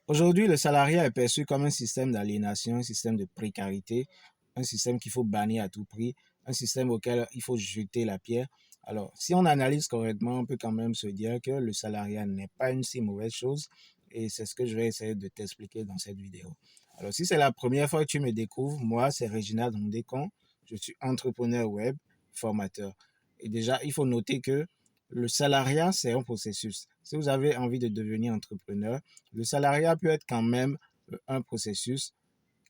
Aujourd'hui, le salariat est perçu comme un système d'aliénation, un système de précarité, un système qu'il faut bannir à tout prix, un système auquel il faut jeter la pierre. Alors, si on analyse correctement, on peut quand même se dire que le salariat n'est pas une si mauvaise chose et c'est ce que je vais essayer de t'expliquer dans cette vidéo. Alors, si c'est la première fois que tu me découvres, moi, c'est Réginald Ondécon, je suis entrepreneur web, formateur. Et déjà, il faut noter que le salariat, c'est un processus. Si vous avez envie de devenir entrepreneur, le salariat peut être quand même un processus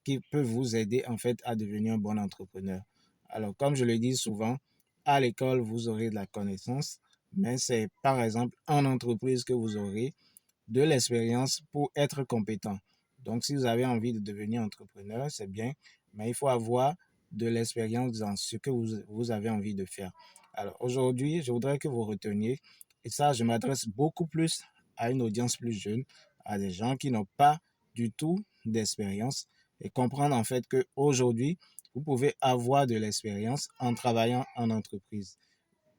qui peut vous aider en fait à devenir un bon entrepreneur. Alors, comme je le dis souvent, à l'école, vous aurez de la connaissance, mais c'est par exemple en entreprise que vous aurez de l'expérience pour être compétent. Donc, si vous avez envie de devenir entrepreneur, c'est bien, mais il faut avoir de l'expérience dans ce que vous avez envie de faire. Alors, aujourd'hui, je voudrais que vous reteniez, et ça, je m'adresse beaucoup plus à une audience plus jeune, à des gens qui n'ont pas du tout d'expérience, et comprendre en fait qu'aujourd'hui, vous pouvez avoir de l'expérience en travaillant en entreprise.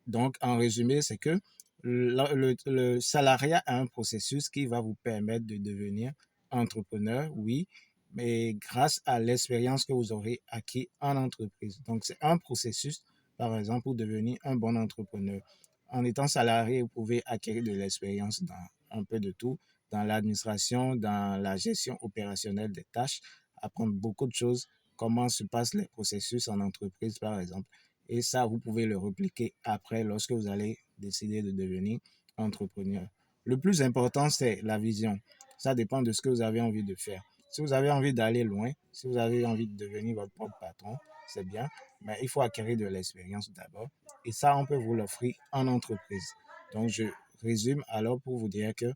Donc, en résumé, c'est que le salariat est un processus qui va vous permettre de devenir entrepreneur, oui, mais grâce à l'expérience que vous aurez acquis en entreprise. Donc, c'est un processus, par exemple, pour devenir un bon entrepreneur. En étant salarié, vous pouvez acquérir de l'expérience dans un peu de tout, dans l'administration, dans la gestion opérationnelle des tâches, apprendre beaucoup de choses, comment se passent les processus en entreprise, par exemple. Et ça, vous pouvez le repliquer après lorsque vous allez décider de devenir entrepreneur. Le plus important, c'est la vision. Ça dépend de ce que vous avez envie de faire. Si vous avez envie d'aller loin, si vous avez envie de devenir votre propre patron, c'est bien, mais il faut acquérir de l'expérience d'abord. Et ça, on peut vous l'offrir en entreprise. Donc, je résume alors pour vous dire que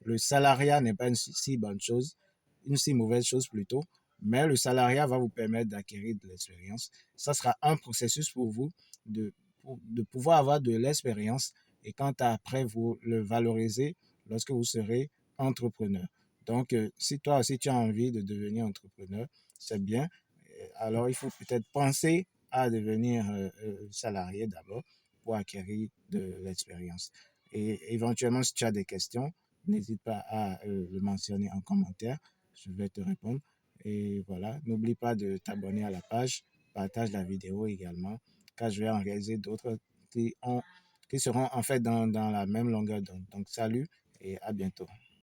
le salariat n'est pas une si bonne chose, une si mauvaise chose plutôt, mais le salariat va vous permettre d'acquérir de l'expérience. Ça sera un processus pour vous de, de pouvoir avoir de l'expérience et quand après vous le valorisez lorsque vous serez entrepreneur. Donc, si toi aussi tu as envie de devenir entrepreneur, c'est bien. Alors, il faut peut-être penser à devenir salarié d'abord pour acquérir de l'expérience. Et éventuellement, si tu as des questions, n'hésite pas à le mentionner en commentaire. Je vais te répondre. Et voilà, n'oublie pas de t'abonner à la page, partage la vidéo également, car je vais en réaliser d'autres qui seront en fait dans la même longueur d'onde. Donc, salut et à bientôt.